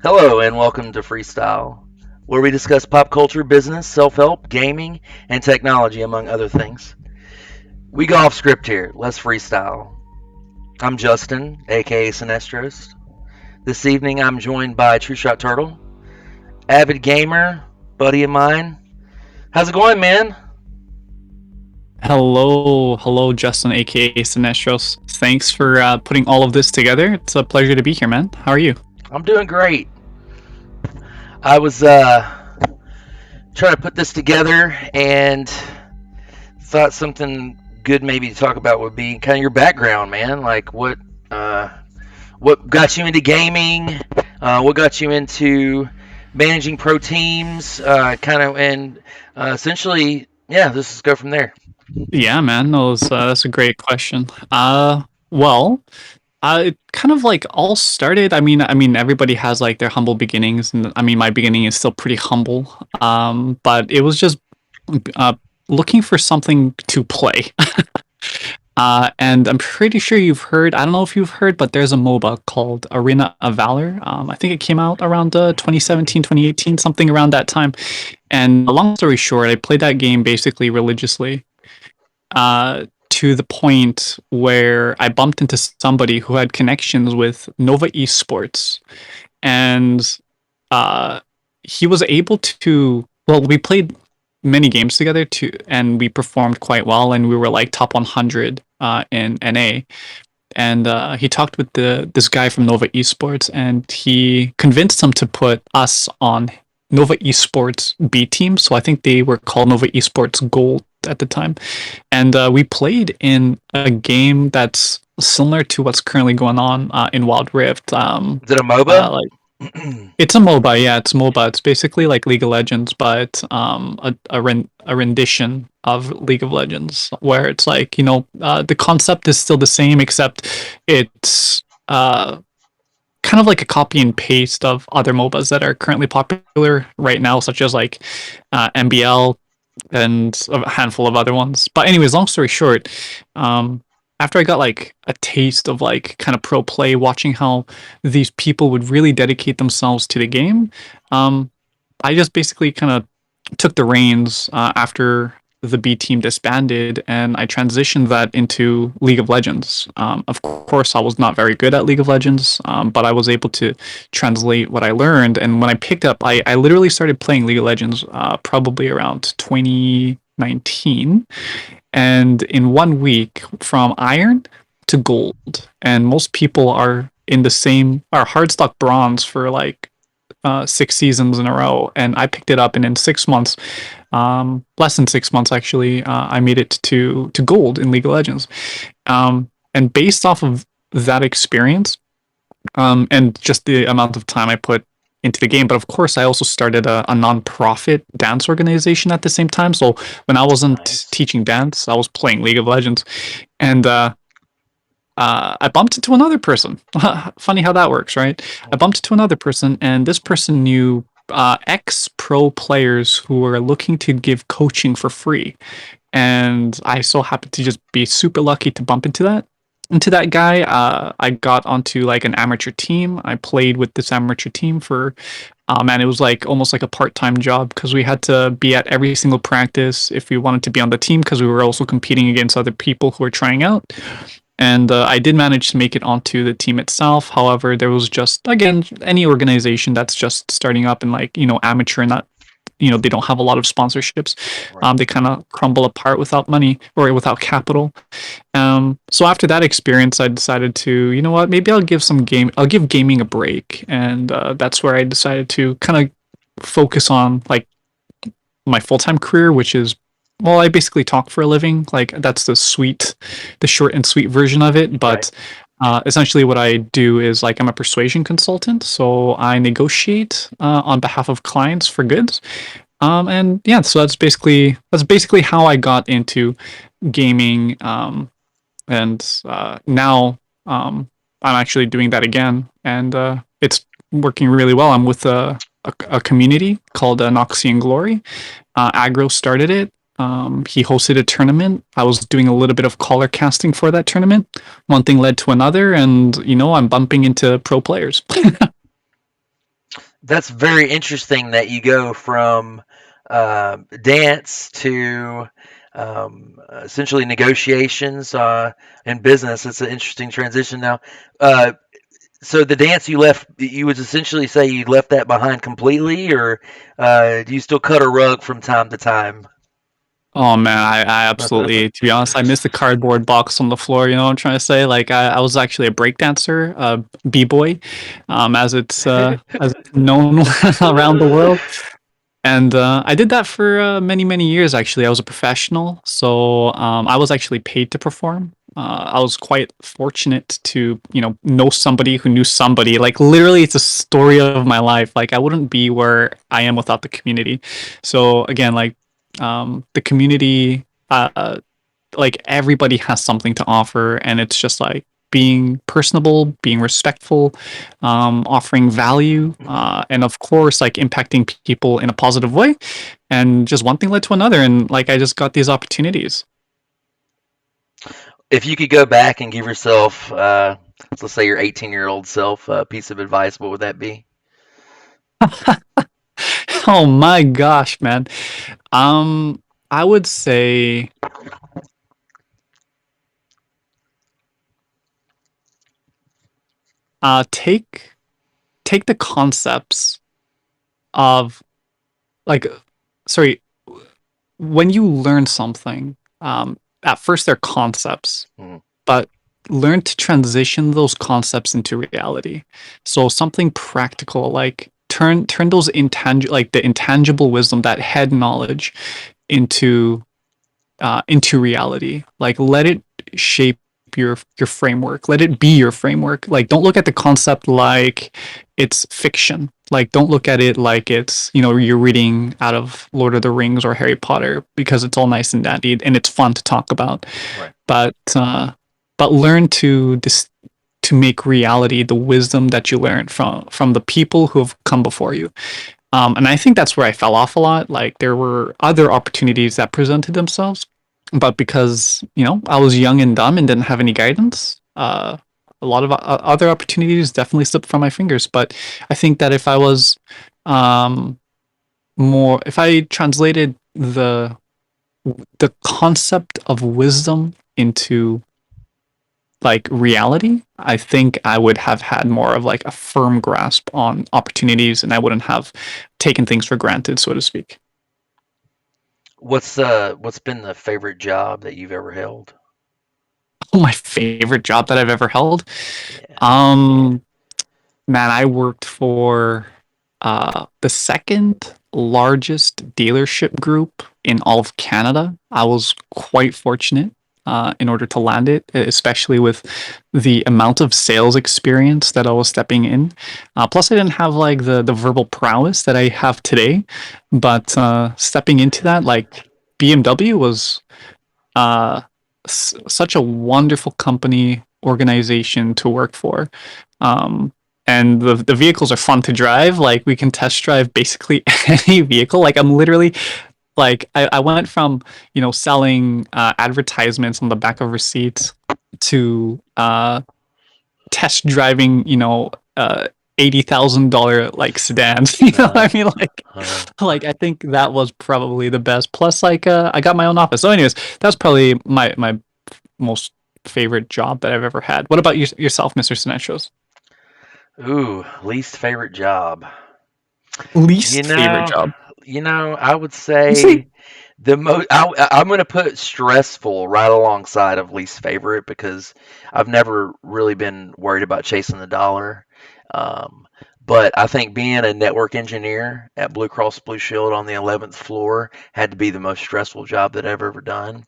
Hello, and welcome to Freestyle, where we discuss pop culture, business, self help, gaming, and technology, among other things. We go off script here. Let's freestyle. I'm Justin, aka Sinestros. This evening, I'm joined by Trueshot Turtle, avid gamer, buddy of mine. How's it going, man? Hello, Justin, aka Sinestros. Thanks for putting all of this together. It's a pleasure to be here, man. How are you? I'm doing great. I was trying to put this together and thought something good maybe to talk about would be kind of your background, man. Like uh, what got you into gaming? What got you into managing pro teams? Kind of, and essentially, yeah, let's just go from there. Yeah, man. No, that's a great question. Well, it kind of like all started. I mean, everybody has like their humble beginnings, and I mean, my beginning is still pretty humble. But it was just uh, looking for something to play. And I'm pretty sure you've heard, I don't know if you've heard, but there's a MOBA called Arena of Valor. I think it came out around 2017, 2018, something around that time. And long story short, I played that game basically religiously to the point where I bumped into somebody who had connections with Nova Esports. And uh, he was able to, well, we played many games together too, and we performed quite well, and we were like top 100 in NA. And he talked with this guy from Nova Esports, and he convinced him to put us on Nova Esports B team. So I think they were called Nova Esports Gold at the time, and we played in a game that's similar to what's currently going on in Wild Rift. Is it a MOBA? Like it's a MOBA, yeah, it's MOBA. It's basically like League of Legends, but a rendition of League of Legends, where it's like the concept is still the same, except it's kind of like a copy and paste of other MOBAs that are currently popular right now, such as like MBL and a handful of other ones. But anyways, long story short, after I got like a taste of like kind of pro play, watching how these people would really dedicate themselves to the game, I just basically kind of took the reins after the B team disbanded, and I transitioned that into League of Legends. Of course, I was not very good at League of Legends, but I was able to translate what I learned. And when I picked up, I literally started playing League of Legends probably around 2019, and in 1 week from iron to gold. And most people are in the same, are hardstock bronze for like 6 seasons in a row, and I picked it up, and in 6 months, less than 6 months actually, I made it to gold in League of Legends. And based off of that experience, and just the amount of time I put into the game, but of course I also started a non-profit dance organization at the same time. So when I wasn't Nice. teaching dance, I was playing League of Legends, and I bumped into another person. Funny how that works, right? I bumped into another person, and this person knew ex pro players who were looking to give coaching for free. And I so happened to just be super lucky to bump into that guy. I got onto like an amateur team. I played with this amateur team for, man, it was like almost like a part-time job, because we had to be at every single practice if we wanted to be on the team, because we were also competing against other people who were trying out. And I did manage to make it onto the team itself. However, there was just, again, any organization that's just starting up and like, amateur, and not, they don't have a lot of sponsorships. Right. They kind of crumble apart without money or without capital. So after that experience, I decided to, you know what, maybe I'll give gaming a break. And that's where I decided to kind of focus on like my full-time career, which is, well, I basically talk for a living. Like that's the short and sweet version of it. Right. But essentially, what I do is like I'm a persuasion consultant, so I negotiate on behalf of clients for goods. And yeah, so that's basically how I got into gaming. And now I'm actually doing that again, and it's working really well. I'm with a community called Noxian Glory. Agro started it. He hosted a tournament. I was doing a little bit of caller casting for that tournament. One thing led to another, and I'm bumping into pro players. that's very interesting that you go from dance to essentially negotiations in business. It's an interesting transition now. Uh, so the dance you left, you would essentially say you left that behind completely, or do you still cut a rug from time to time? Oh man, I absolutely, to be honest, I missed the cardboard box on the floor. You know what I'm trying to say? Like I was actually a breakdancer, b-boy, as it's known around the world. And I did that for many years. Actually, I was a professional, so I was actually paid to perform. I was quite fortunate to, know somebody who knew somebody. Like literally, it's a story of my life. Like I wouldn't be where I am without the community. So again, like the community, like everybody has something to offer, and it's just like being personable, being respectful, offering value, and of course, like impacting people in a positive way. And just one thing led to another, and like I just got these opportunities. If you could go back and give yourself, let's say your 18-year-old self, a piece of advice, what would that be? Oh my gosh, man. I would say take the concepts of like sorry when you learn something, at first they're concepts, Mhm. but learn to transition those concepts into reality. So something practical, like turn those intangible, like the intangible wisdom, that head knowledge, into into reality. Like let it shape your framework. Let it be your framework. Like don't look at the concept like it's fiction. Like don't look at it like it's, you're reading out of Lord of the Rings or Harry Potter, because it's all nice and dandy and it's fun to talk about. Right. But learn to make reality the wisdom that you learned from the people who have come before you. And I think that's where I fell off a lot. Like there were other opportunities that presented themselves, but because I was young and dumb and didn't have any guidance, a lot of other opportunities definitely slipped from my fingers. But I think that if I was um, if I translated the concept of wisdom into like reality, I think I would have had more of like a firm grasp on opportunities, and I wouldn't have taken things for granted, so to speak. What's been the favorite job that you've ever held? My favorite job that I've ever held. Yeah. Um, Man, I worked for the second largest dealership group in all of Canada. I was quite fortunate in order to land it, especially with the amount of sales experience that I was stepping in. Plus, I didn't have like the verbal prowess that I have today, but stepping into that, like BMW was uh, such a wonderful company organization to work for. Um, and the vehicles are fun to drive. Like we can test drive basically any vehicle. Like I'm literally like I went from selling advertisements on the back of receipts to test driving $80,000 like sedans. You know what I mean? Uh, Like I think that was probably the best. Plus, like I got my own office. So, anyways, that's probably my most favorite job that I've ever had. What about yourself, Mr. Sinestros? ooh, least favorite job. You Least favorite know, job? I would You say, say the most. I'm going to put stressful right alongside of least favorite because I've never really been worried about chasing the dollar. Um, but I think being a network engineer at Blue Cross Blue Shield on the 11th floor had to be the most stressful job that I've ever done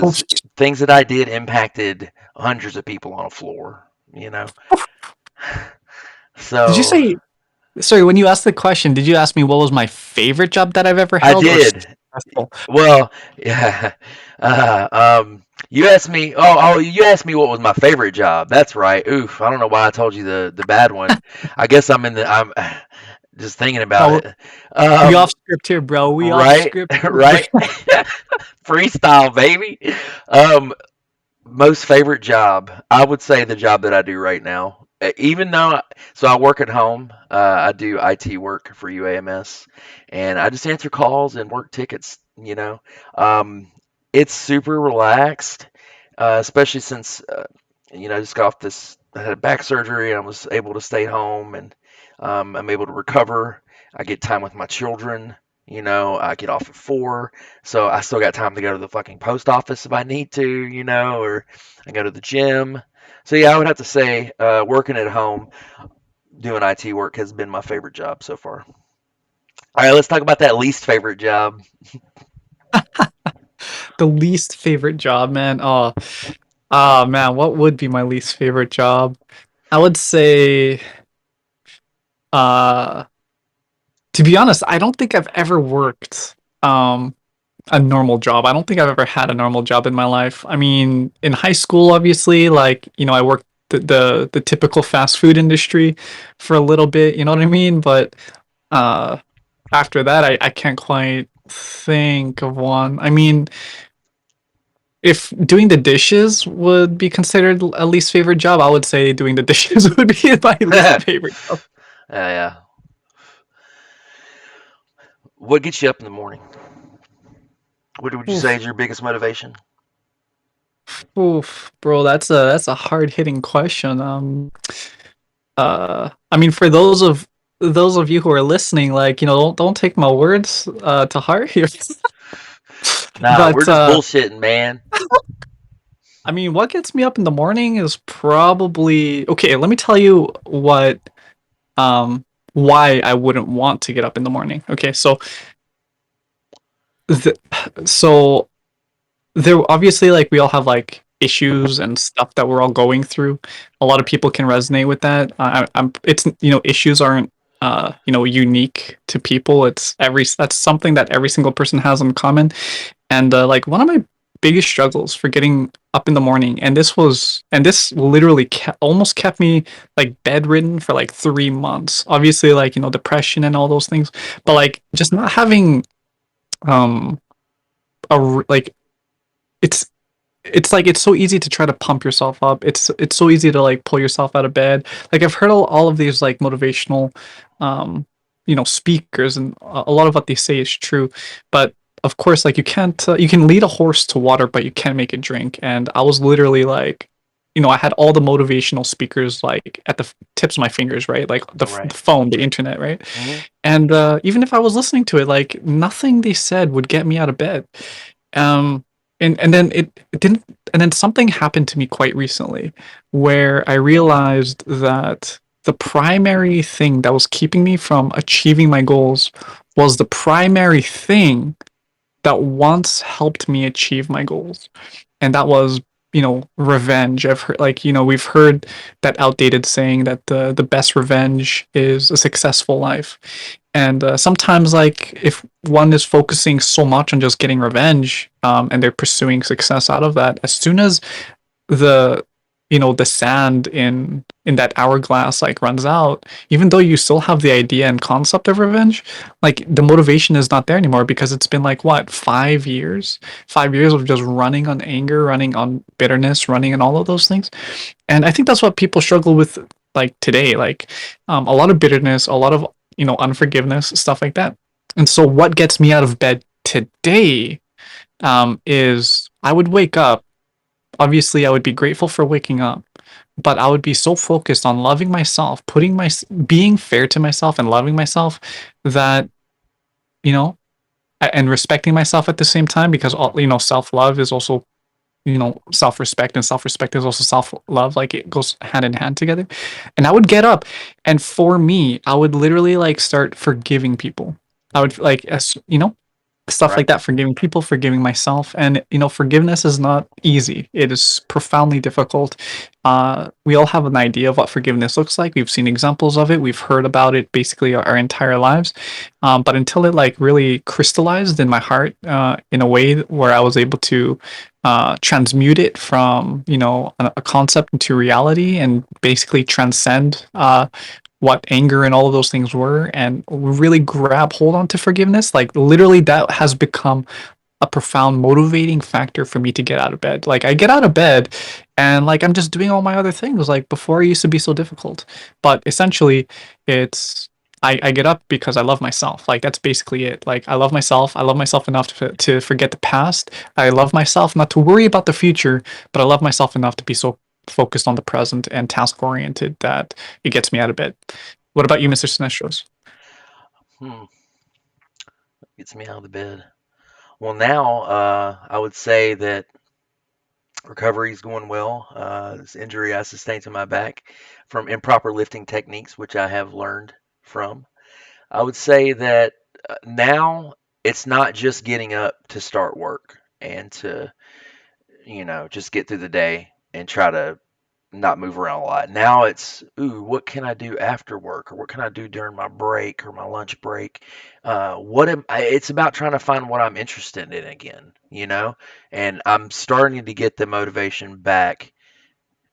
oh, because things that I did impacted hundreds of people on a floor. You know, did you so say? Sorry, when you asked the question, did you ask me what was my favorite job that I've ever I held, or did. stressful? Well, yeah. You asked me. You asked me what was my favorite job. That's right. Oof. I don't know why I told you the bad one. I guess I'm just thinking about Oh, it. we off Um, script here, bro. We off right, script here, bro. right. Freestyle, baby. Um, Most favorite job. I would say the job that I do right now. Even though, so I work at home, I do IT work for UAMS, and I just answer calls and work tickets. Um, it's super relaxed, especially since I just got off this. I had back surgery and I was able to stay home, and I'm able to recover. I get time with my children. I get off at 4, so I still got time to go to the fucking post office if I need to. Or I go to the gym. So yeah, I would have to say working at home, doing IT work has been my favorite job so far. All right, let's talk about that least favorite job. The least favorite job, man. Oh man, what would be my least favorite job? I would say, uh, to be honest, I don't think I've ever worked a normal job. I don't think I've ever had a normal job in my life. I mean, in high school, obviously, like, I worked the typical fast food industry for a little bit, you know what I mean? But uh after that, I can't quite think of one. I mean, if doing the dishes would be considered a least favorite job, I would say doing the dishes would be my least Yeah, favorite job. yeah. What gets you up in the morning? What would you say Oof, is your biggest motivation? oof, bro, that's a hard hitting question. I mean, for those of you who are listening, like, don't take my words to heart here. Nah, we're But just bullshitting, man. I mean, what gets me up in the morning is probably okay. Let me tell you um why I wouldn't want to get up in the morning. Okay, the, so there obviously, like, we all have like issues and stuff that we're all going through. A lot of people can resonate with that. I'm it's issues aren't unique to people. It's every That's something that every single person has in common. And like, one of my biggest struggles for getting up in the morning, and this literally almost kept me like bedridden for like 3 months. Obviously, like, depression and all those things, but like just not having um like, it's like it's so easy to try to pump yourself up. It's so easy to like pull yourself out of bed. Like, I've heard all of these like motivational um speakers, and a lot of what they say is true. But of course, like, you can lead a horse to water, but you can't make it drink. And I was literally like, I had all the motivational speakers like at the tips of my fingers, right? Like the Right. phone, the internet, right? Hmm. And even if I was listening to it, like, nothing they said would get me out of bed. Um, and then it didn't, and then something happened to me quite recently where I realized that the primary thing that was keeping me from achieving my goals was the primary thing that once helped me achieve my goals. And that was, revenge. I've heard, like, we've heard that outdated saying that the best revenge is a successful life. And sometimes, like, if one is focusing so much on just getting revenge, and they're pursuing success out of that, as soon as the the sand in that hourglass like runs out, even though you still have the idea and concept of revenge, like, the motivation is not there anymore, because it's been like, what, 5 years, 5 years of just running on anger, running on bitterness, running on all of those things. And I think that's what people struggle with, like, today, like, a lot of bitterness, a lot of unforgiveness, stuff like that. And so what gets me out of bed today, is I would wake up. Obviously, I would be grateful for waking up, but I would be so focused on loving myself, being fair to myself and loving myself, that, you know, and respecting myself at the same time, because all, self-love is also, self-respect, and self-respect is also self-love. Like, it goes hand in hand together. And I would get up, and for me, I would literally like start forgiving people. I would, like, as stuff Right. like that, forgiving people, forgiving myself. And forgiveness is not easy. It is profoundly difficult. We all have an idea of what forgiveness looks like. We've seen examples of it, we've heard about it basically our entire lives. But until it like really crystallized in my heart, in a way where I was able to transmute it from a concept into reality, and basically transcend what anger and all of those things were, and really grab hold on to forgiveness, like, literally, that has become a profound motivating factor for me to get out of bed. Like, I get out of bed, and like I'm just doing all my other things. Like before, it used to be so difficult, but essentially, it's I get up because I love myself. Like that's basically it. Like I love myself. I love myself enough to forget the past. I love myself not to worry about the future, but I love myself enough to be so focused on the present and task oriented that it gets me out of bed. What about you, Mr. Sinestros? Hmm, gets me out of the bed. Well, now I would say that recovery is going well. This injury I sustained to my back from improper lifting techniques, which I have learned from. I would say that now it's not just getting up to start work and to, just get through the day and try to not move around a lot. Now it's, ooh, what can I do after work, or what can I do during my break or my lunch break? It's about trying to find what I'm interested in again. And I'm starting to get the motivation back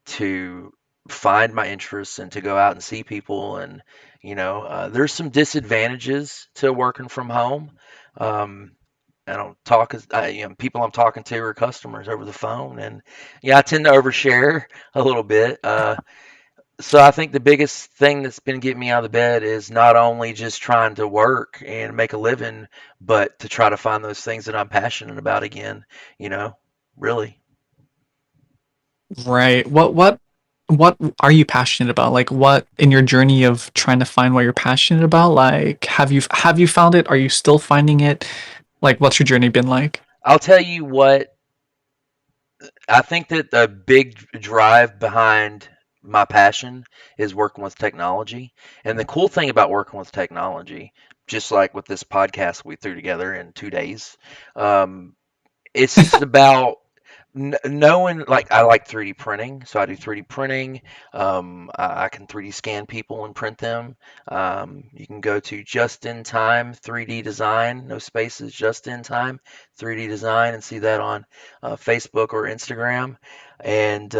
to find my interests and to go out and see people. And, there's some disadvantages to working from home. Um, I don't talk as people I'm talking to are customers over the phone, and yeah, I tend to overshare a little bit. So I think the biggest thing that's been getting me out of the bed is not only just trying to work and make a living, but to try to find those things that I'm passionate about again. You know, really. Right. What are you passionate about? Like what in your journey of trying to find what you're passionate about? Like have you found it? Are you still finding it? Like what's your journey been like? I'll tell you what. I think that the big drive behind my passion is working with technology. And the cool thing about working with technology, just like with this podcast we threw together in 2 days, um, it's just about knowing, like, I like 3D printing, so I do 3D printing. I can 3D scan people and print them. You can go to Just in Time 3D Design, no spaces, Just in Time 3D Design, and see that on Facebook or Instagram. And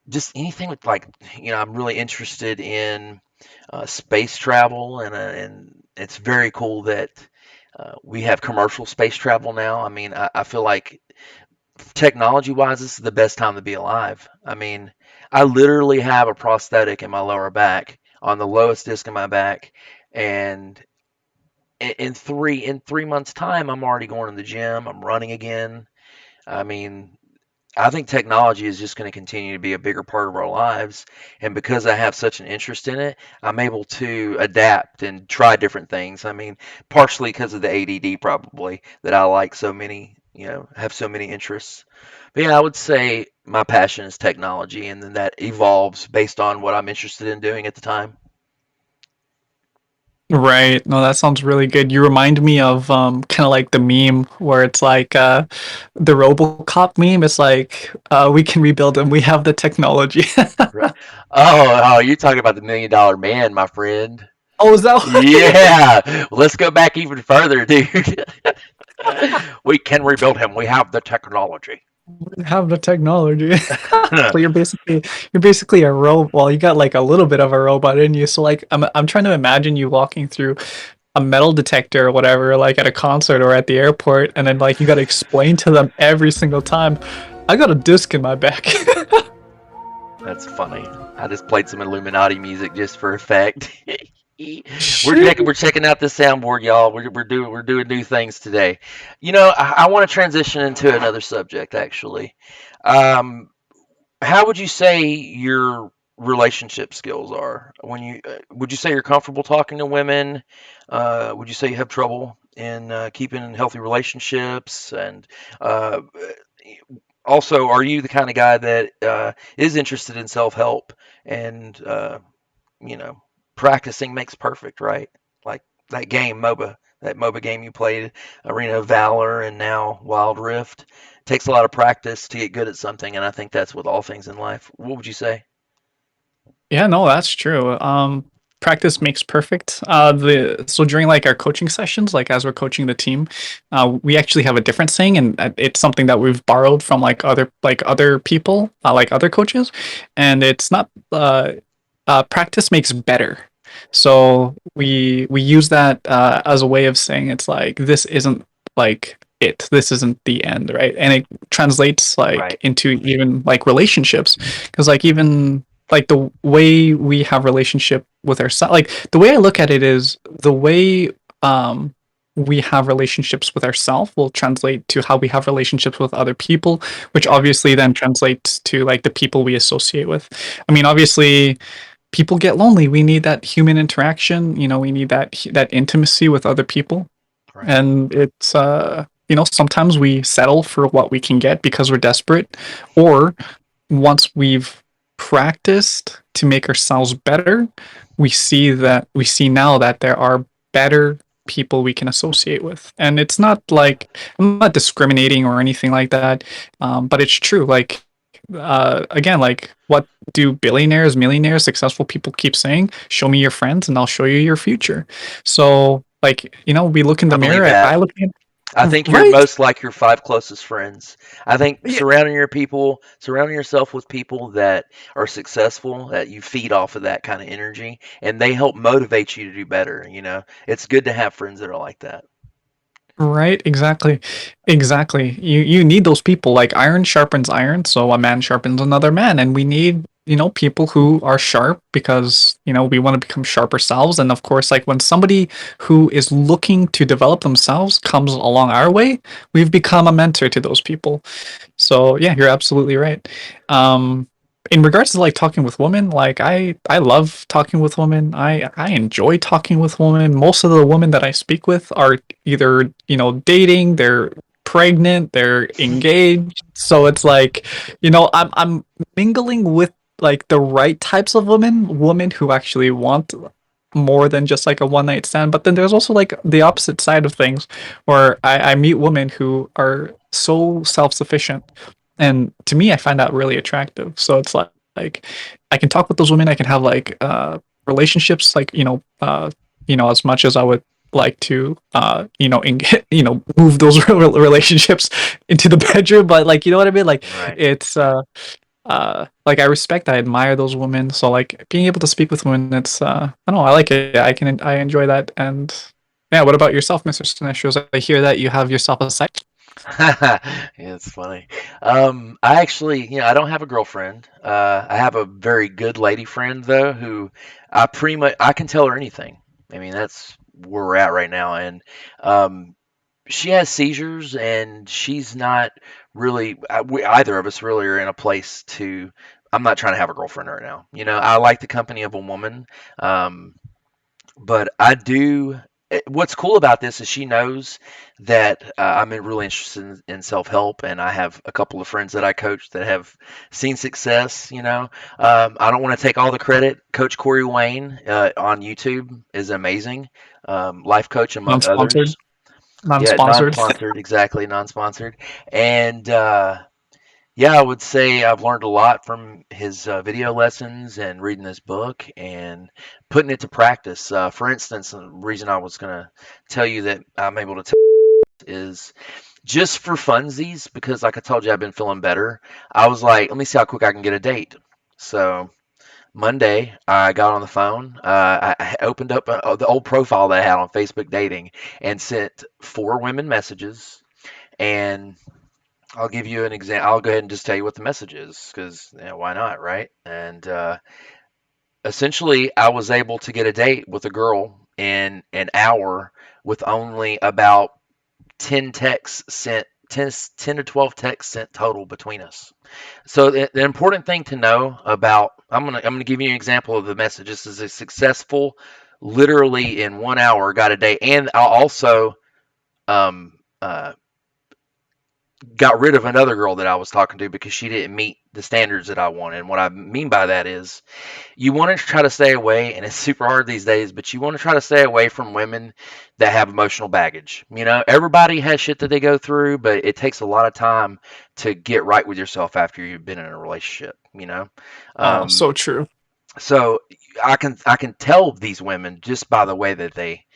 just anything with, like, I'm really interested in space travel, and it's very cool that we have commercial space travel now. I mean, I feel like technology wise, this is the best time to be alive. I mean, I literally have a prosthetic in my lower back on the lowest disc in my back, and in 3 months' time, I'm already going to the gym. I'm running again. I mean, I think technology is just going to continue to be a bigger part of our lives. And because I have such an interest in it, I'm able to adapt and try different things. I mean, partially because of the ADD, probably, that I like so many, have so many interests. But yeah, I would say my passion is technology, and then that evolves based on what I'm interested in doing at the time. Right. No, that sounds really good. You remind me of kind of like the meme where it's like the RoboCop meme. It's like we can rebuild them. We have the technology. Right. Oh, you're talking about the $1 million man, my friend. Oh, is that what it is? Yeah, well, let's go back even further, dude. We can rebuild him. We have the technology. We have the technology. So you're basically a robot. Well, you got like a little bit of a robot in you. So like I'm trying to imagine you walking through a metal detector or whatever, like at a concert or at the airport, and then like you got to explain to them every single time. I got a disc in my back. That's funny. I just played some Illuminati music just for effect. we're Shit. checking we're checking out this soundboard, y'all. We're doing new things today. I want to transition into another subject actually. Um, how would you say your relationship skills are? Would you say you're comfortable talking to women? Would you say you have trouble in keeping healthy relationships? And uh, also, are you the kind of guy that is interested in self-help and you know, practicing makes perfect, right? Like that game, that MOBA game you played, Arena of Valor, and now Wild Rift. Takes a lot of practice to get good at something, and I think that's with all things in life. What would you say? Yeah, no, that's true. Practice makes perfect. The so during like our coaching sessions, like as we're coaching the team, we actually have a different saying, and it's something that we've borrowed from like other people, like other coaches, and it's not practice makes better. So we use that as a way of saying it's like this isn't like it. This isn't the end, right? And it translates like Right. into even like relationships, because like even like the way we have relationship with ourselves, like the way I look at it is the way um we have relationships with ourselves will translate to how we have relationships with other people, which Yeah. obviously then translates to like the people we associate with. I mean, obviously people get lonely. We need that human interaction. We need that intimacy with other people, Right. and it's sometimes we settle for what we can get because we're desperate, or once we've practiced to make ourselves better, we see now that there are better people we can associate with. And it's not like I'm not discriminating or anything like that, but it's true. Like again, like what do billionaires, millionaires, successful people keep saying? Show me your friends and I'll show you your future. So like, we look in the I believe mirror. that. I look in, I think you're right. most like your five closest friends. I think Yeah, surrounding yourself with people that are successful, that you feed off of that kind of energy, and they help motivate you to do better. It's good to have friends that are like that. right, exactly. Exactly. You need those people. Like iron sharpens iron, so a man sharpens another man, and we need, people who are sharp because, we want to become sharp ourselves. And of course, like when somebody who is looking to develop themselves comes along our way, we've become a mentor to those people. So yeah, you're absolutely right. Um, in regards to like talking with women, like I love talking with women. I enjoy talking with women. Most of the women that I speak with are either, dating, they're pregnant, they're engaged. So it's like, I'm mingling with like the right types of women who actually want more than just like a one night stand. But then there's also like the opposite side of things where I meet women who are so self sufficient. And to me, I find that really attractive. So it's like I can talk with those women. I can have like relationships, like as much as I would like to move those relationships into the bedroom. But like, you know what I mean? Like Right. it's like I respect, I admire those women. So like being able to speak with women, it's I don't know, I like it. I enjoy that. And yeah, what about yourself, Mr. Sinestros? I hear that you have yourself a site. Yeah, it's funny. I actually, I don't have a girlfriend. I have a very good lady friend though, who I can tell her anything. I mean, that's where we're at right now, and um, she has seizures, and she's not really. Either of us really are in a place to. I'm not trying to have a girlfriend right now. I like the company of a woman. Um, but I do. What's cool about this is she knows that I'm really interested in self help, and I have a couple of friends that I coach that have seen success. I don't want to take all the credit. Coach Corey Wayne on YouTube is amazing, life coach among Non-sponsored, others. Yeah, non-sponsored. non-sponsored, exactly, non-sponsored, and yeah, I would say I've learned a lot from his video lessons and reading this book and putting it to practice. For instance, the reason I was going to tell you that I'm able to tell is just for funsies, because like I told you, I've been feeling better. I was like, let me see how quick I can get a date. So Monday, I got on the phone. I opened up the old profile that I had on Facebook Dating and sent four women messages. And I'll give you an example. I'll go ahead and just tell you what the message is because why not, right? And essentially, I was able to get a date with a girl in an hour with only about 10 texts sent, 10 to 12 texts sent total between us. So the important thing to know about, I'm gonna give you an example of the message. This is a successful, literally in 1 hour, got a date, and I'll also um, uh, got rid of another girl that I was talking to because she didn't meet the standards that I wanted. And what I mean by that is you want to try to stay away, and it's super hard these days, but you want to try to stay away from women that have emotional baggage. Everybody has shit that they go through, but it takes a lot of time to get right with yourself after you've been in a relationship. Oh, Um, so true. so I can tell these women just by the way that they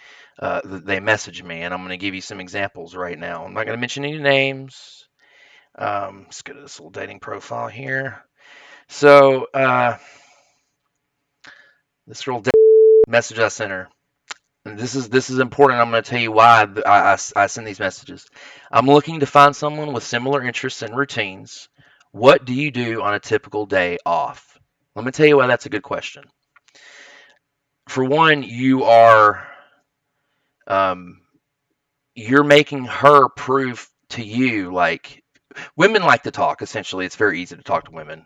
message me, and I'm going to give you some examples right now. I'm not going to mention any names. Let's go to this little dating profile here. So, this girl message I sent her. And this is important. I'm going to tell you why I send these messages. I'm looking to find someone with similar interests and routines. What do you do on a typical day off? Let me tell you why that's a good question. For one, um, you're making her prove to you, like, women like to talk. Essentially, it's very easy to talk to women.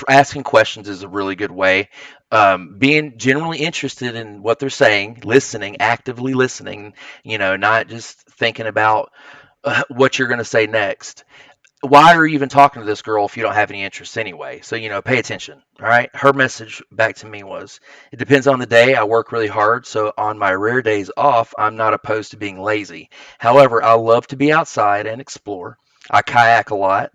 Asking questions is a really good way. Being generally interested in what they're saying, listening, actively listening, not just thinking about what you're going to say next. Why are you even talking to this girl if you don't have any interest anyway? So, pay attention. All right. Her message back to me was, it depends on the day. I work really hard. So, on my rare days off, I'm not opposed to being lazy. However, I love to be outside and explore. I kayak a lot,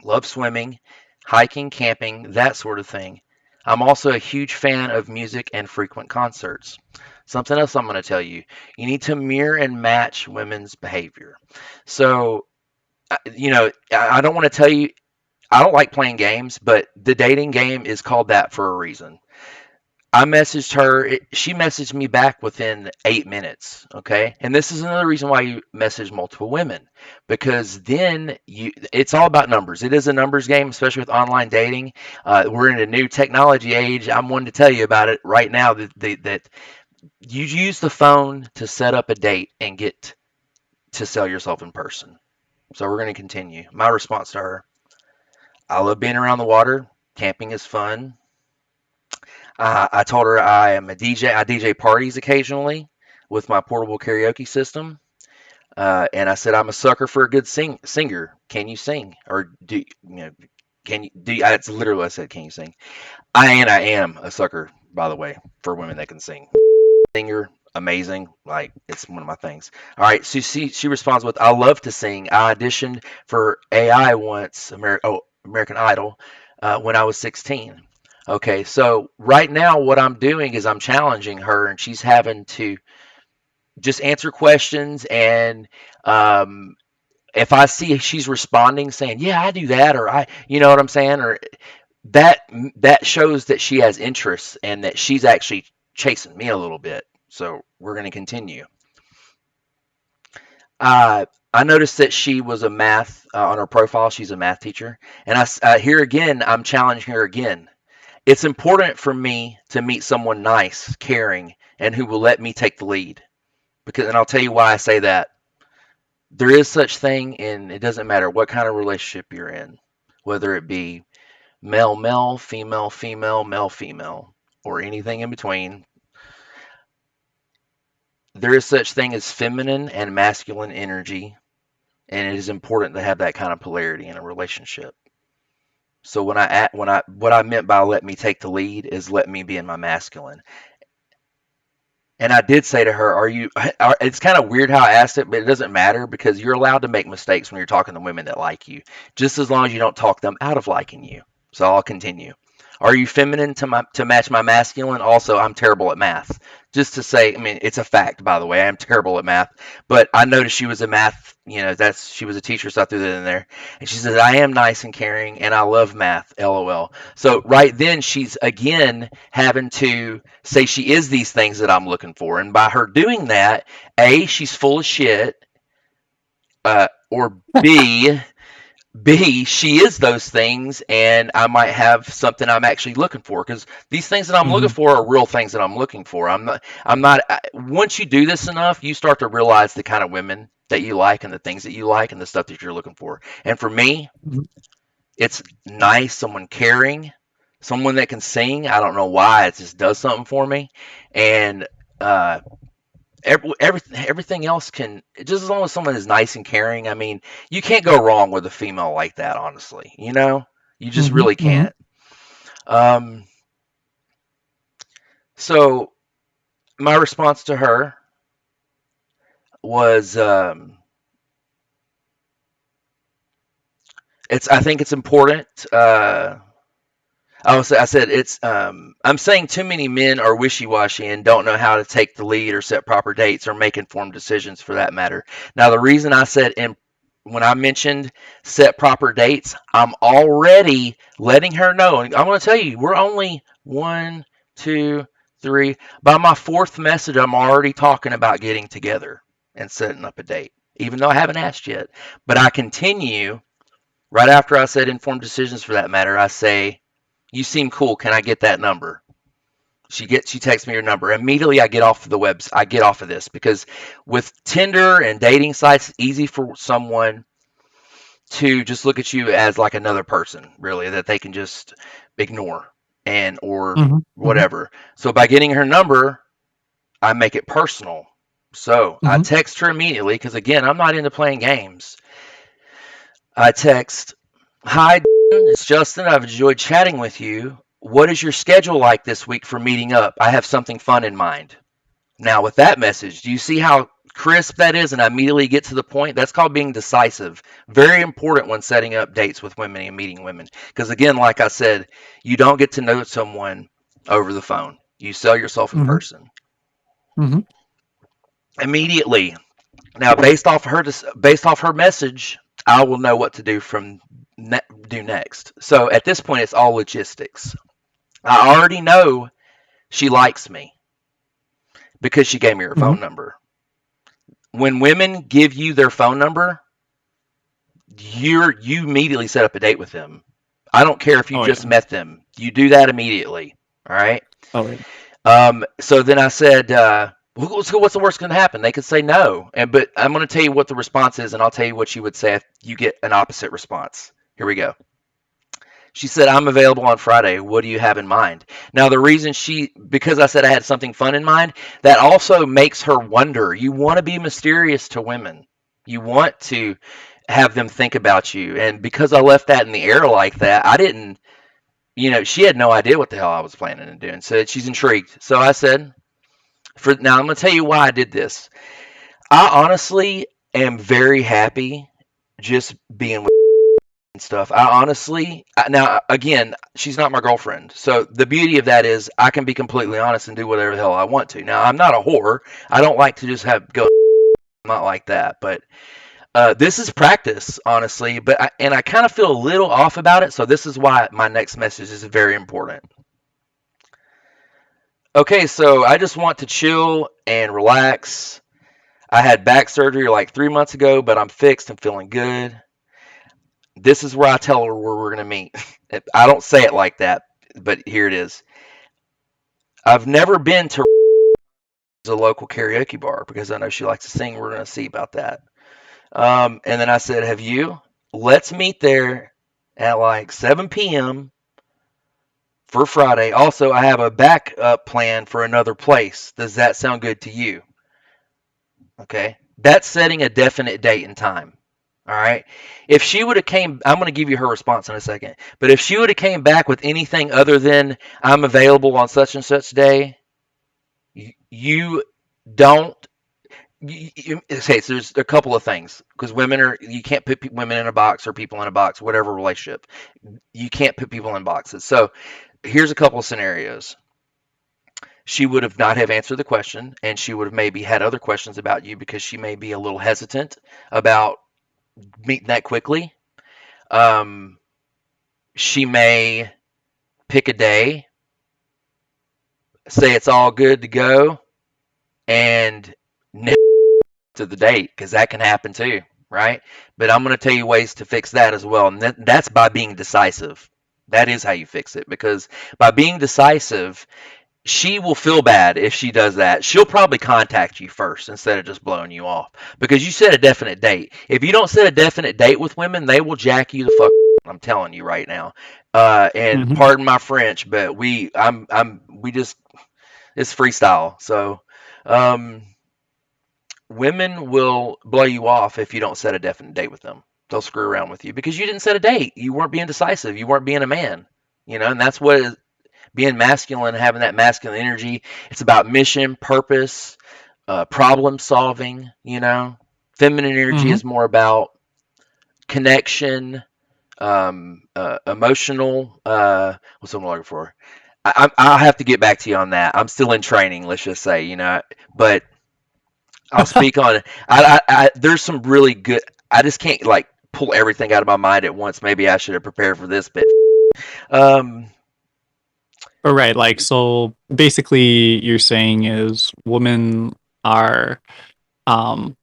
love swimming, hiking, camping, that sort of thing. I'm also a huge fan of music and frequent concerts. Something else I'm going to tell you, you need to mirror and match women's behavior. So, I don't want to tell you, I don't like playing games, but the dating game is called that for a reason. I messaged her. She messaged me back within 8 minutes. Okay. And this is another reason why you message multiple women, because then it's all about numbers. It is a numbers game, especially with online dating. We're in a new technology age. I'm one to tell you about it right now that you use the phone to set up a date and get to sell yourself in person. So we're going to continue. My response to her: I love being around the water. Camping is fun. I told her I am a DJ. I DJ parties occasionally with my portable karaoke system. And I said I'm a sucker for a good singer. Can you sing? Or can you do? That's literally what I said. Can you sing? I am a sucker, by the way, for women that can sing. Singer, amazing. Like, it's one of my things. All right. So she responds with, I love to sing. I auditioned for AI once, American Idol, when I was 16. Okay, so right now what I'm doing is I'm challenging her, and she's having to just answer questions. And um, if I see she's responding, saying, "Yeah, I do that," or you know what I'm saying, or that that shows that she has interest and that she's actually chasing me a little bit. So we're going to continue. I noticed that she was a math on her profile. She's a math teacher, and here again, I'm challenging her again. It's important for me to meet someone nice, caring, and who will let me take the lead. And I'll tell you why I say that. There is such thing, and it doesn't matter what kind of relationship you're in, whether it be male male, female female, male female, or anything in between. There is such thing as feminine and masculine energy, and it is important to have that kind of polarity in a relationship. So what I meant by let me take the lead is let me be in my masculine. And I did say to her, "Are you?" It's kind of weird how I asked it, but it doesn't matter because you're allowed to make mistakes when you're talking to women that like you, just as long as you don't talk them out of liking you. So I'll continue. Are you feminine to match my masculine? Also, I'm terrible at math. Just to say, I mean, it's a fact, by the way. I'm terrible at math, but I noticed she was a math. She was a teacher, so I threw that in there. And she says, "I am nice and caring, and I love math." LOL. So right then, she's again having to say she is these things that I'm looking for. And by her doing that, A, she's full of shit, or B, she is those things, and I might have something I'm actually looking for. Because these things that I'm looking Hmm. for are real things that I'm looking for. I'm not, once you do this enough, you start to realize the kind of women that you like and the things that you like and the stuff that you're looking for. And for me, it's nice, someone caring, someone that can sing. I don't know why, it just does something for me. And uh, everything else can, just as long as someone is nice and caring. I mean, you can't go wrong with a female like that, honestly. You just Hmm. really Hmm. can't. Um, so my response to her was, it's I think it's important. I said it's. I'm saying too many men are wishy-washy and don't know how to take the lead or set proper dates or make informed decisions for that matter. Now, the reason I said when I mentioned set proper dates, I'm already letting her know. And I'm going to tell you, we're only one, two. three. By my fourth message, I'm already talking about getting together and setting up a date, even though I haven't asked yet. But I continue right after I said informed decisions for that matter. I say, "You seem cool. Can I get that number?" She texts me her number. Immediately I get off of the webs. I get off of this because with Tinder and dating sites, it's easy for someone to just look at you as like another person, really, that they can just ignore and or Mm-hmm. Mm-hmm. whatever. So by getting her number, I make it personal. So I Mm-hmm. text her immediately because again, I'm not into playing games. I text, "Hi, it's Justin. I've enjoyed chatting with you. What is your schedule like this week for meeting up? I have something fun in mind." Now, with that message, do you see how crisp that is? And I immediately get to the point. That's called being decisive. Very important when setting up dates with women and meeting women. Because, again, like I said, you don't get to know someone over the phone, you sell yourself in Mm-hmm. person. Mm-hmm. Immediately. Now, based off her message, I will know what to do do next. So at this point, it's all logistics. I already know she likes me because she gave me her Mm-hmm. phone number. When women give you their phone number, you immediately set up a date with them. I don't care if you Oh just yeah. met them. You do that immediately. All right. Oh yeah. So then I said, what's the worst going to happen? They could say no, but I'm going to tell you what the response is, and I'll tell you what you would say if you get an opposite response. Here we go. She said, "I'm available on Friday. What do you have in mind?" Now, the reason because I said I had something fun in mind, that also makes her wonder. You want to be mysterious to women. You want to have them think about you. And because I left that in the air like that, I didn't, she had no idea what the hell I was planning on doing. So she's intrigued. So I said, now I'm going to tell you why I did this. I honestly am very happy just being with and stuff. Now again, she's not my girlfriend. So the beauty of that is I can be completely honest and do whatever the hell I want to. Now, I'm not a whore. I don't like to just have go. I'm not like that. But this is practice, honestly. And I kind of feel a little off about it. So this is why my next message is very important. Okay, so I just want to chill and relax. I had back surgery like 3 months ago, but I'm fixed and feeling good. This is where I tell her where we're going to meet. I don't say it like that, but here it is. I've never been to a local karaoke bar because I know she likes to sing. We're going to see about that. And then I said, "Have you? Let's meet there at like 7 p.m. for Friday. Also, I have a backup plan for another place. Does that sound good to you?" Okay. That's setting a definite date and time. All right. If she would have came, I'm going to give you her response in a second. But if she would have came back with anything other than "I'm available on such and such day," you don't. Okay, so there's a couple of things because you can't put women in a box or people in a box, whatever relationship. You can't put people in boxes. So here's a couple of scenarios. She would have not have answered the question, and she would have maybe had other questions about you because she may be a little hesitant about meeting that quickly. Um, she may pick a day, say it's all good to go, and never to the date because that can happen too, right? But I'm going to tell you ways to fix that as well, and that's by being decisive. That is how you fix it because by being decisive, she will feel bad if she does that. She'll probably contact you first instead of just blowing you off because you set a definite date. If you don't set a definite date with women, they will jack you the fuck. I'm telling you right now. And Mm-hmm. pardon my French, but we just it's freestyle. So, um, women will blow you off if you don't set a definite date with them. They'll screw around with you because you didn't set a date. You weren't being decisive. You weren't being a man. And that's what being masculine, having that masculine energy. It's about mission, purpose, problem solving. Feminine energy Mm-hmm. is more about connection, emotional. What's what I'm looking for? I'll have to get back to you on that. I'm still in training. Let's just say, but I'll speak on it. There's some really good. I just can't like pull everything out of my mind at once. Maybe I should have prepared for this, but um, But right, like so basically you're saying is women are um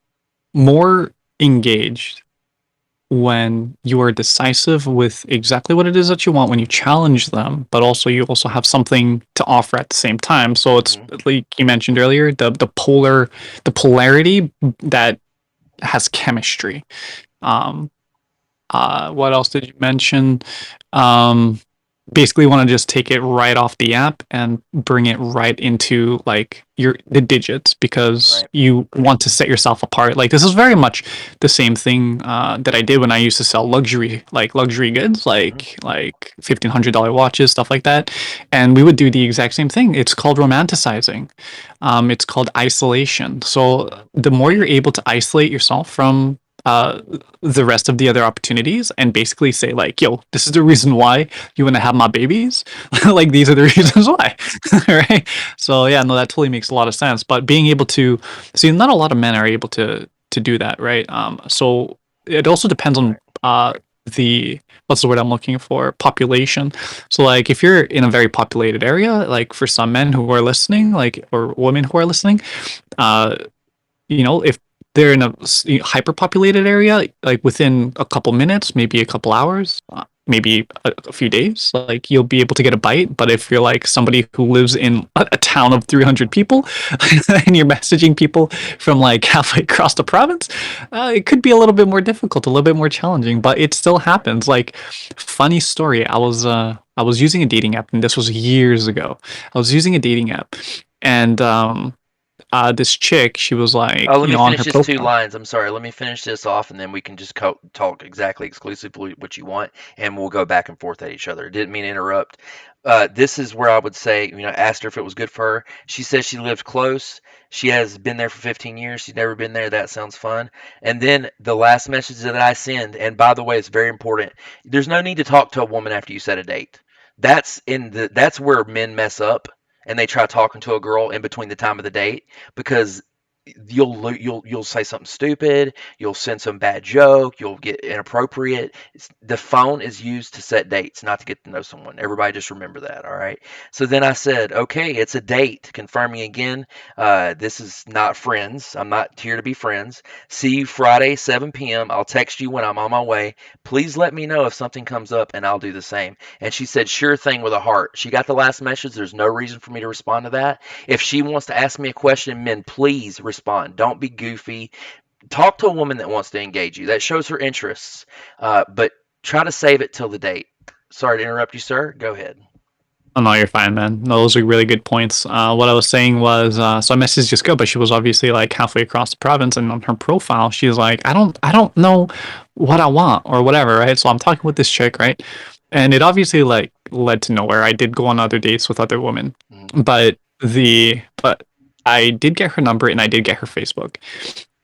more engaged when you are decisive with exactly what it is that you want, when you challenge them, but also you also have something to offer at the same time. So it's Hmm. like you mentioned earlier, the polarity that has chemistry. Um what else did you mention? Um, basically want to just take it right off the app and bring it right into like your the digits because Right. you want to set yourself apart. Like this is very much the same thing that I did when I used to sell luxury goods, Hmm. like $1,500 watches, stuff like that. And we would do the exact same thing. It's called romanticizing. It's called isolation. So Yep. the more you're able to isolate yourself from the rest of the other opportunities and basically say like, yo, this is the reason why you want to have my babies. Like these are the Right. reasons why. Right. So yeah, no, that totally makes a lot of sense. But being able to see, not a lot of men are able to do that, right? So it also depends on Right. the what's the word I'm looking for? Population. So like if you're in a very populated area, like for some men who are listening, like or women who are listening, uh if they're in a hyper populated area, like within a couple minutes, maybe a couple hours, maybe a few days, like you'll be able to get a bite. But if you're like somebody who lives in a town of 300 people and you're messaging people from like halfway across the province, it could be a little bit more difficult, a little bit more challenging, but it still happens. Like, funny story, I was using a dating app, and this was years ago. I was using a dating app, and this chick, she was Oh, like, let me on finish her this two profile. lines. I'm sorry. Let me finish this off, and then we can just talk exactly exclusively what you want, and we'll go back and forth at each other. Didn't mean to interrupt. This is where I would say, asked her if it was good for her. She says she lived close. She has been there for 15 years. She's never been there. That sounds fun. And then the last message that I send, and by the way, it's very important. There's no need to talk to a woman after you set a date. That's where men mess up, and they try talking to a girl in between the time of the date because you'll say something stupid, you'll send some bad joke, you'll get inappropriate. The phone is used to set dates, not to get to know someone. Everybody just remember that, all right? So then I said, okay, it's a date. Confirming again, this is not friends. I'm not here to be friends. See you Friday, 7 p.m. I'll text you when I'm on my way. Please let me know if something comes up, and I'll do the same. And she said, sure thing, with a heart. She got the last message. There's no reason for me to respond to that. If she wants to ask me a question, men, please respond. Don't be goofy. Talk to a woman that wants to engage you. That shows her interests. But try to save it till the date. Sorry to interrupt you, sir. Go ahead. Oh no, you're fine, man. No, those are really good points. What I was saying was, so I messaged this girl, but she was obviously like halfway across the province, and on her profile, she's like, I don't know what I want or whatever, right? So I'm talking with this chick, right? And it obviously like led to nowhere. I did go on other dates with other women, Mhm. but I did get her number and I did get her Facebook.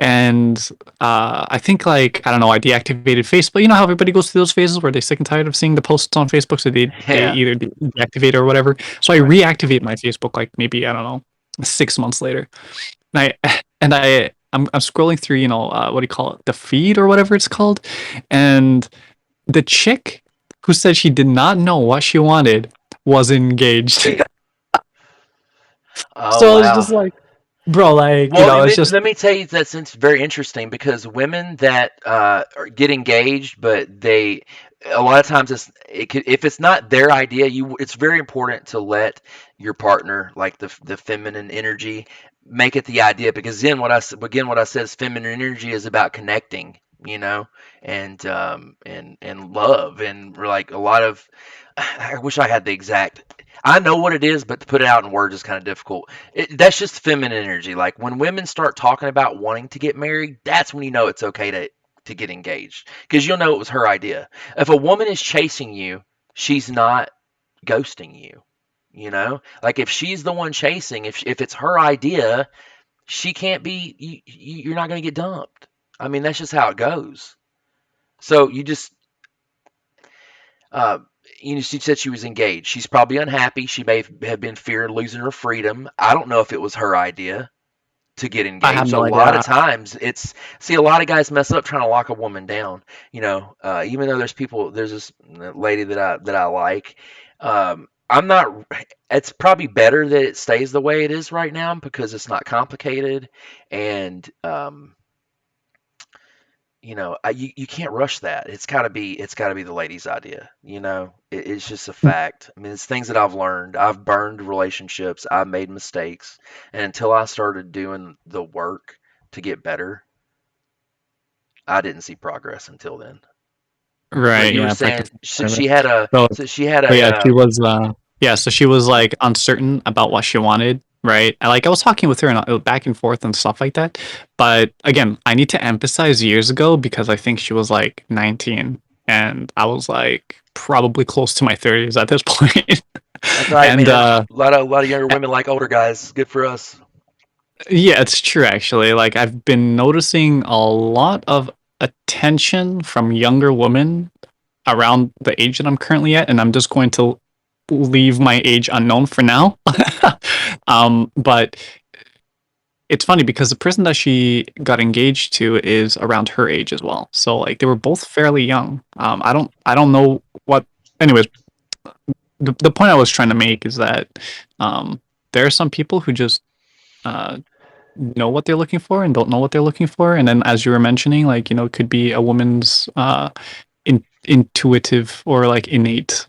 And I think like I don't know, I deactivated Facebook. You know how everybody goes through those phases where they're sick and tired of seeing the posts on Facebook, so they Yeah. either deactivate it or whatever. So I Right. reactivate my Facebook like maybe I don't know 6 months later, and I'm scrolling through what do you call it, the feed or whatever it's called, and the chick who said she did not know what she wanted was engaged. Oh So I was just wow. like, bro, like Well, it's just let me tell you that's it's very interesting because women that get engaged, but they a lot of times if it's not their idea, it's very important to let your partner, like the feminine energy, make it the idea because then what I said is feminine energy is about connecting, and love and like a lot of. I wish I had the exact. I know what it is, but to put it out in words is kind of difficult. That's just feminine energy. Like when women start talking about wanting to get married, that's when you know it's okay to get engaged because you'll know it was her idea. If a woman is chasing you, she's not ghosting you. Like if she's the one chasing, if it's her idea, she can't be. You're not going to get dumped. I mean, that's just how it goes. So you just Uh, she said she was engaged. She's probably unhappy. She may have been fearing losing her freedom. I don't know if it was her idea to get I have engaged. A no lot of idea. times, a lot of guys mess up trying to lock a woman down. Even though there's this lady that I like. I'm not. It's probably better that it stays the way it is right now because it's not complicated, and you can't rush that. It's got to be the lady's idea. It's just a fact. I mean, it's things that I've learned. I've burned relationships. I've made mistakes, and until I started doing the work to get better, I didn't see progress until then. But Right, you were yeah, saying practice. so she had a So, so she had so a yeah, she was yeah, so she was like uncertain about what she wanted, right? And like I was talking with her and back and forth and stuff like that. But again, I need to emphasize years ago because I think she was like 19 and I was like probably close to my 30s at this point. That's right, And man. A lot of younger women like older guys. Good for us. yeah, it's true actually. Like I've been noticing a lot of attention from younger women around the age that I'm currently at, and I'm just going to leave my age unknown for now. But it's funny because the person that she got engaged to is around her age as well. So like they were both fairly young. I don't know what. Anyways, the point I was trying to make is that there are some people who just uh, know what they're looking for and don't know what they're looking for, and then as you were mentioning, like it could be a woman's intuitive or like innate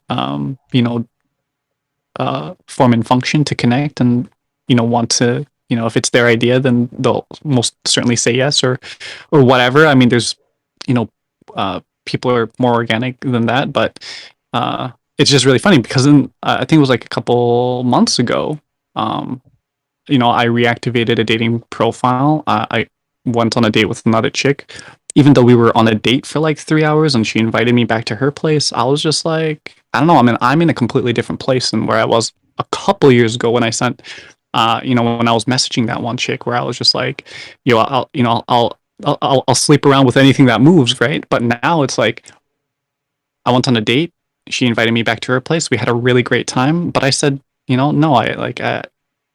form and function to connect and want to if it's their idea then they'll most certainly say yes or whatever. I mean there's you know people are more organic than that, but uh it's just really funny because in I think it was like a couple months ago, um I reactivated a dating profile. I went on a date with another chick. Even though we were on a date for like 3 hours and she invited me back to her place, I was just like, I don't know. I mean, I'm in a completely different place than where I was a couple years ago when I sent, when I was messaging that one chick where I was just like, I'll sleep around with anything that moves, right? But now it's like, I went on a date. She invited me back to her place. We had a really great time, but I said, no, I like,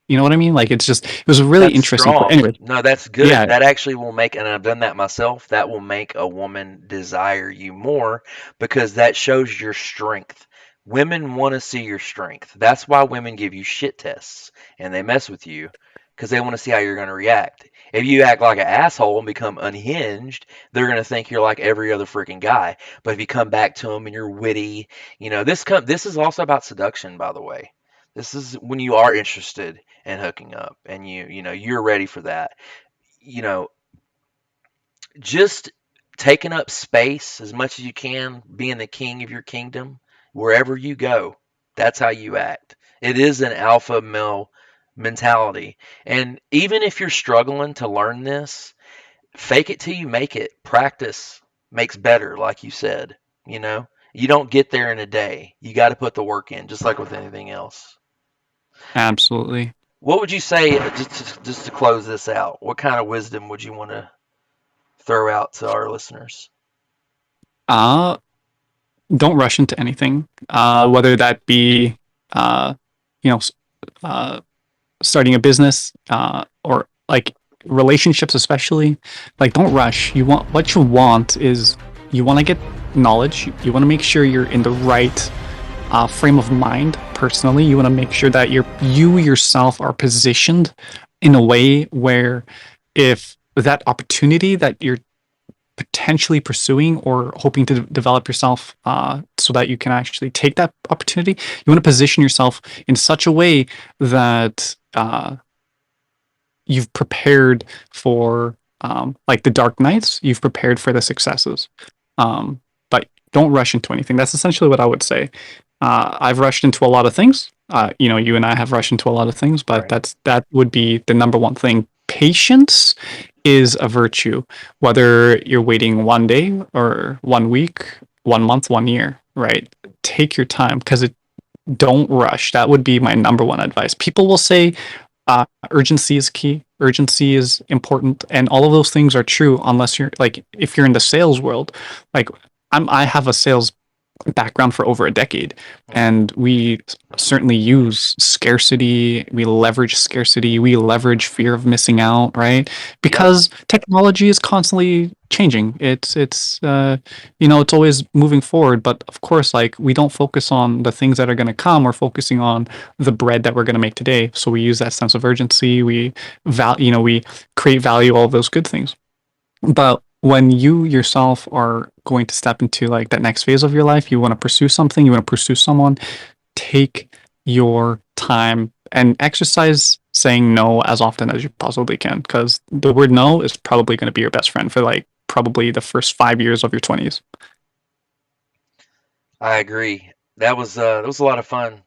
you know what I mean? Like it was a really That's interesting. strong. Anyway, No, that's good. yeah, That actually will make, and I've done that myself, that will make a woman desire you more because that shows your strength. Women want to see your strength. That's why women give you shit tests and they mess with you because they want to see how you're going to react. If you act like an asshole and become unhinged, they're going to think you're like every other freaking guy. But if you come back to them and you're witty, this is also about seduction, by the way. This is when you are interested and hooking up and you're ready for that. you know just taking up space as much as you can, being the king of your kingdom wherever you go. That's how you act. It is an alpha male mentality. And even if you're struggling to learn this, fake it till you make it. Practice makes better, like you said. You don't get there in a day. You got to put the work in, just like with anything else. absolutely. What would you say, just to close this out? What kind of wisdom would you want to throw out to our listeners? Uh, don't rush into anything. Whether that be, uh, you know, uh, starting a business, or like relationships, especially. Like, don't rush. What you want is you want to get knowledge. You want to make sure you're in the right frame of mind. Personally, you want to make sure that you yourself are positioned in a way where if that opportunity that you're potentially pursuing or hoping to develop yourself so that you can actually take that opportunity, you want to position yourself in such a way that you've prepared for like the dark nights, you've prepared for the successes. But don't rush into anything. That's essentially what I would say. I've rushed into a lot of things. You and I have rushed into a lot of things, but Right. that would be the number one thing. Patience is a virtue, whether you're waiting 1 day or 1 week, 1 month, 1 year, right? Take your time because don't rush. That would be my number one advice. People will say urgency is key, urgency is important, and all of those things are true unless you're like if you're in the sales world. Like I have a sales background for over a decade. Hmm. And we certainly use scarcity, we leverage scarcity, we leverage fear of missing out, right? Yep. Because technology is constantly changing. It's always moving forward, but of course, like we don't focus on the things that are going to come. We're focusing on the bread that we're going to make today. So we use that sense of urgency. We create value, all those good things. But when you yourself are going to step into like that next phase of your life, you want to pursue something, you want to pursue someone, take your time and exercise saying no as often as you possibly can, because the word no is probably going to be your best friend for like probably the first 5 years of your 20s. I agree. That was a lot of fun,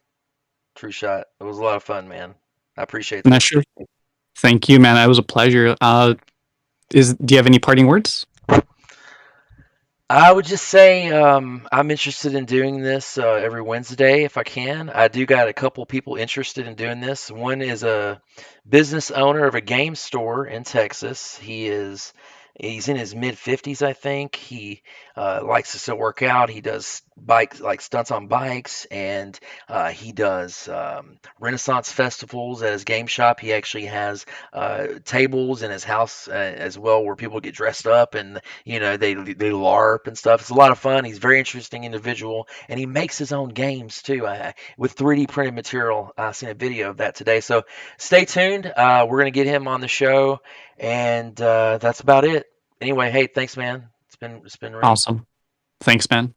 True Shot. It was a lot of fun, man. I appreciate And I this. sure thank you, man. It was a pleasure. Is Do you have any parting words? I would just say I'm interested in doing this every Wednesday if I can. I do got a couple people interested in doing this. One is a business owner of a game store in Texas. He's in his mid 50s, I think. He likes to still work out. He does bikes like stunts on bikes, and he does Renaissance festivals at his game shop. He actually has tables in his house as well where people get dressed up and they LARP and stuff. It's a lot of fun. He's a very interesting individual, and he makes his own games too with 3D printed material. I seen a video of that today, so stay tuned. We're gonna get him on the show, and that's about it. Anyway, hey, thanks, man. It's been real. Awesome. Thanks, man.